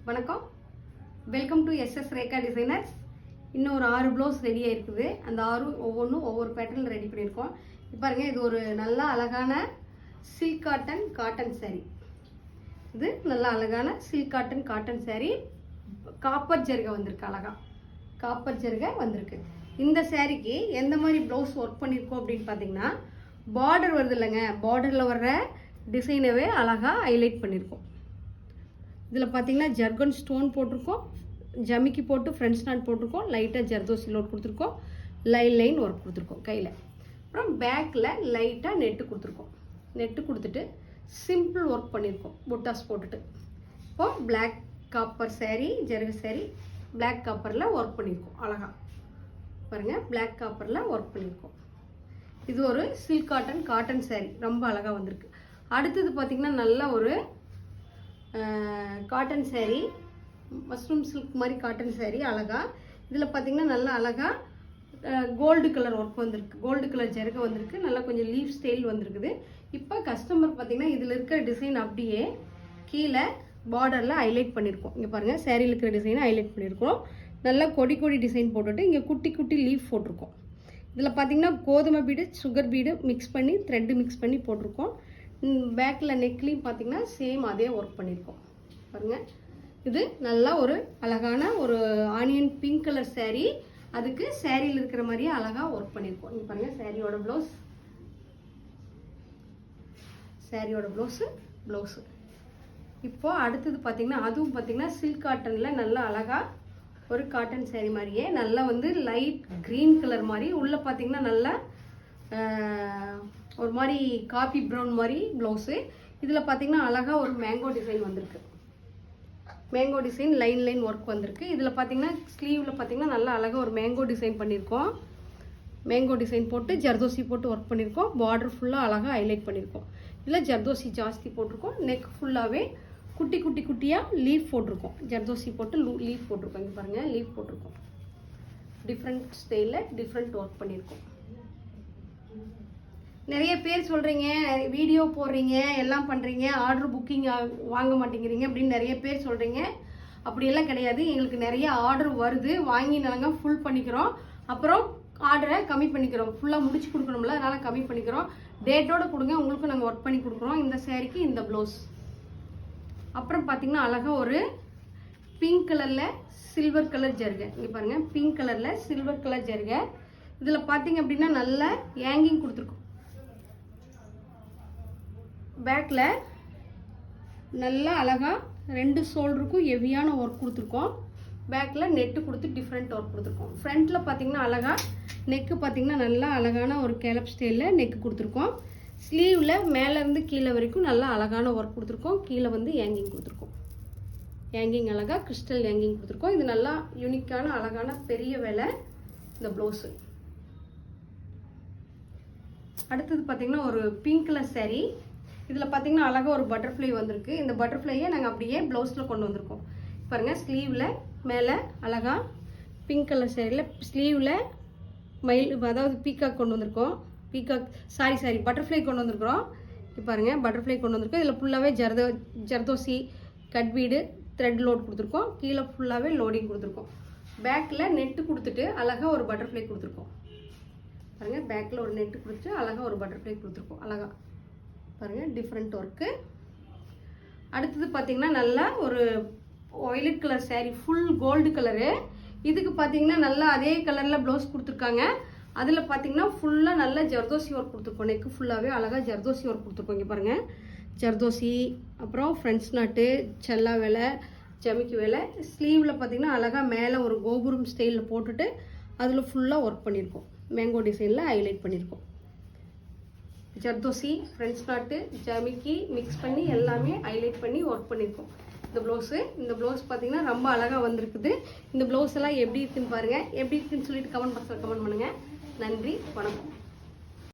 வணக்கம், welcome to SS Rekha designers. இன்னும் ஒரு 6 ப்ளவுஸ் ரெடியாக இருக்குது. அந்த 6 ஒவ்வொன்றும் ஒவ்வொரு பேட்டர்ன் ரெடி பண்ணியிருக்கோம். இப்போ பாருங்கள், இது ஒரு நல்ல அழகான சில்க் காட்டன் saree. இது நல்ல அழகான சில்க் காட்டன் saree. காப்பர் ஜரிகை வந்திருக்கு, அழகா காப்பர் ஜரிகை வந்திருக்கு. இந்த சாரீக்கு எந்த மாதிரி ப்ளவுஸ் ஒர்க் பண்ணியிருக்கோம் அப்படின்னு பார்த்தீங்கன்னா, பார்டர் வருது இல்லைங்க, பார்டரில் வர்ற டிசைனவே அழகாக ஹைலைட் பண்ணியிருக்கோம். இதில் பார்த்தீங்கன்னா ஜர்கன் ஸ்டோன் போட்டிருக்கோம், ஜமிக்கி போட்டு ஃப்ரண்ட் ஸ்டாண்ட் போட்டிருக்கோம், லைட்டாக ஜர்தோசி லோட் கொடுத்துருக்கோம், லைன் ஒர்க் கொடுத்துருக்கோம் கையில். அப்புறம் பேக்கில் லைட்டாக நெட்டு கொடுத்துருக்கோம். நெட்டு கொடுத்துட்டு சிம்பிள் ஒர்க் பண்ணியிருக்கோம் புட்டாஸ் போட்டுட்டு. இப்போது பிளாக் காப்பர் saree, ஜருகு saree, பிளாக் காப்பரில் ஒர்க் பண்ணியிருக்கோம். அழகாக பாருங்கள், பிளாக் காப்பரில் ஒர்க் பண்ணியிருக்கோம். இது ஒரு சில்க் காட்டன் saree, ரொம்ப அழகாக வந்திருக்கு. அடுத்தது பார்த்திங்கன்னா நல்ல ஒரு காட்டன் saree, மஷ்ரூம் சில்க் மாதிரி காட்டன் saree அழகாக. இதில் பார்த்திங்கன்னா நல்லா அழகாக கோல்டு கலர் ஒர்க் வந்திருக்கு, கோல்டு கலர் ஜருகை வந்திருக்கு, நல்லா கொஞ்சம் லீஃப் ஸ்டைல் வந்திருக்குது. இப்போ கஸ்டமர் பார்த்திங்கன்னா இதில் இருக்கிற டிசைன் அப்படியே கீழே பார்டரில் ஹைலைட் பண்ணியிருக்கோம். இங்கே பாருங்கள், சேரீயில் இருக்கிற டிசைனை ஹைலைட் பண்ணியிருக்கோம். நல்லா கொடி டிசைன் போட்டுட்டு இங்கே குட்டி லீஃப் போட்டிருக்கோம். இதில் பார்த்திங்கன்னா கோதுமை பீடு, சுகர் பீடு மிக்ஸ் பண்ணி, த்ரெட்டு மிக்ஸ் பண்ணி போட்டிருக்கோம். பேக்கில் நெக்லையும் பார்த்திங்கன்னா சேம் அதே ஒர்க் பண்ணியிருக்கோம். பாருங்கள், இது நல்லா ஒரு அழகான ஒரு ஆனியன் பிங்க் கலர் saree. அதுக்கு சேரீயில் இருக்கிற மாதிரியே அழகாக ஒர்க் பண்ணியிருக்கோம். இங்கே பாருங்கள், சாரியோட ப்ளவுஸு. இப்போது அடுத்தது பார்த்திங்கன்னா, அதுவும் பார்த்திங்கன்னா சில்க் காட்டனில் நல்லா அழகாக ஒரு காட்டன் saree மாதிரியே நல்லா வந்து லைட் க்ரீன் கலர் மாதிரி, உள்ளே பார்த்திங்கன்னா நல்லா ஒரு மாதிரி காபி ப்ரௌன் மாதிரி ப்ளவுஸு. இதில் பார்த்திங்கன்னா அழகாக ஒரு மேங்கோ டிசைன் வந்திருக்கு, மேங்கோ டிசைன் லைன் ஒர்க் வந்திருக்கு. இதில் பார்த்திங்கன்னா ஸ்லீவில் பார்த்திங்கன்னா நல்லா அழகாக ஒரு மேங்கோ டிசைன் பண்ணியிருக்கோம். மேங்கோ டிசைன் போட்டு ஜர்தோசி போட்டு ஒர்க் பண்ணியிருக்கோம். பார்டர் ஃபுல்லாக அழகாக ஹைலைட் பண்ணியிருக்கோம். இதில் ஜர்தோசி ஜாஸ்தி போட்டிருக்கோம். நெக் ஃபுல்லாகவே குட்டியாக லீஃப் போட்டிருக்கோம். ஜர்தோசி போட்டு லீஃப் போட்டிருக்கோம். இங்கே பாருங்கள், லீஃப் போட்டிருக்கோம். டிஃப்ரெண்ட் ஸ்டைலில் டிஃப்ரெண்ட் ஒர்க் பண்ணியிருக்கோம். நிறைய பேர் சொல்கிறீங்க, வீடியோ போடுறீங்க, எல்லாம் பண்ணுறீங்க, ஆர்டர் புக்கிங் வாங்க மாட்டேங்கிறீங்க அப்படின்னு நிறைய பேர் சொல்கிறீங்க. அப்படியெல்லாம் கிடையாது. எங்களுக்கு நிறைய ஆர்டர் வருது, வாங்கி நாங்கள் ஃபுல் பண்ணிக்கிறோம். அப்புறம் ஆர்டரை கம்மி பண்ணிக்கிறோம். ஃபுல்லாக முடிச்சு கொடுக்கணும்ல, அதனால் கம்மி பண்ணிக்கிறோம். டேட்டோடு கொடுங்க, உங்களுக்கும் நாங்கள் ஒர்க் பண்ணி கொடுக்குறோம். இந்த சாரீக்கு இந்த ப்ளவுஸ். அப்புறம் பார்த்திங்கன்னா அழகாக ஒரு பிங்க் கலரில் சில்வர் கலர் ஜருகை. இங்கே பாருங்கள், பிங்க் கலரில் சில்வர் கலர் ஜருகை. இதில் பார்த்திங்க அப்படின்னா நல்ல ஹேங்கிங் கொடுத்துருக்கோம். பேக்கில் நல்லா அழகாக 2 ஷோல்டருக்கும் ஹெவியான ஒர்க் கொடுத்துருக்கோம். பேக்கில் நெட்டு கொடுத்து டிஃப்ரெண்ட் ஒர்க் கொடுத்துருக்கோம். ஃப்ரண்ட்டில் பார்த்திங்கன்னா அழகாக நெக்கு பார்த்திங்கன்னா நல்லா அழகான ஒரு கேலப் ஸ்டைலில் நெக்கு கொடுத்துருக்கோம். ஸ்லீவில் மேலேருந்து கீழே வரைக்கும் நல்லா அழகான ஒர்க் கொடுத்துருக்கோம். கீழே வந்து ஹேங்கிங் கொடுத்துருக்கோம். ஹேங்கிங் அழகாக கிறிஸ்டல் ஹேங்கிங் கொடுத்துருக்கோம். இது நல்லா யூனிக்கான அழகான பெரிய வேலை இந்த ப்ளவுஸு. அடுத்தது பார்த்திங்கன்னா ஒரு பிங்க் கலர் saree. இதில் பார்த்திங்கன்னா அழகாக ஒரு பட்டர்ஃப்ளை வந்திருக்கு. இந்த பட்டர்ஃப்ளையை நாங்கள் அப்படியே ப்ளவுஸில் கொண்டு வந்திருக்கோம். பாருங்கள், ஸ்லீவில் மேலே அழகாக பிங்க் கலர் சேரீயில் ஸ்லீவில் அதாவது பீகாக் கொண்டு வந்திருக்கோம். சாரி பட்டர்ஃப்ளை கொண்டு வந்திருக்கிறோம். இப்போ பாருங்கள், பட்டர்ஃப்ளை கொண்டு வந்திருக்கோம். இதில் ஃபுல்லாகவே zardozi cut bead thread load கொடுத்துருக்கோம். கீழே ஃபுல்லாகவே லோடிங் கொடுத்துருக்கோம். பேக்கில் நெட்டு கொடுத்துட்டு அழகாக ஒரு பட்டர்ஃப்ளை கொடுத்துருக்கோம். பாருங்கள், பேக்கில் ஒரு நெட்டு கொடுத்துட்டு அழகாக ஒரு பட்டர்ஃப்ளை கொடுத்துருக்கோம். அழகாக பாருங்கள், டிஃப்ரெண்ட் ஒர்க்கு. அடுத்தது பார்த்திங்கன்னா நல்லா ஒரு violet colour saree, full gold colour. இதுக்கு பார்த்திங்கன்னா நல்லா அதே கலரில் ப்ளவுஸ் கொடுத்துருக்காங்க. அதில் பார்த்திங்கன்னா ஃபுல்லாக நல்லா ஜர்தோசி ஒர்க் கொடுத்துருக்கோம். நெக்கு ஃபுல்லாகவே அழகாக ஜர்தோசி ஒர்க் கொடுத்துருக்கோம். இங்கே பாருங்கள், ஜர்தோசி, அப்புறம் ஃப்ரண்ட்ஸ் நாட்டு, செல்லா வேலை, ஜமிக்கி வேலை. ஸ்லீவில் பார்த்திங்கன்னா அழகாக மேலே ஒரு கோபுரம் ஸ்டைலில் போட்டுட்டு அதில் ஃபுல்லாக ஒர்க் பண்ணியிருக்கோம். மேங்கோ டிசைனில் ஹைலைட் பண்ணியிருக்கோம். ஜர்தோசி, ஃப்ரெண்ட்ஸ் நாட்டு, ஜமிக்கி மிக்ஸ் பண்ணி எல்லாமே ஹைலைட் பண்ணி ஒர்க் பண்ணியிருக்கோம். இந்த ப்ளவுஸ் பார்த்திங்கன்னா ரொம்ப அழகாக வந்திருக்குது. இந்த ப்ளவுஸ் எல்லாம் எப்படி இருக்குன்னு பாருங்கள். எப்படி இருக்குன்னு சொல்லிட்டு கமெண்ட் பாக்ஸில் கமெண்ட் பண்ணுங்கள். நன்றி, வணக்கம்.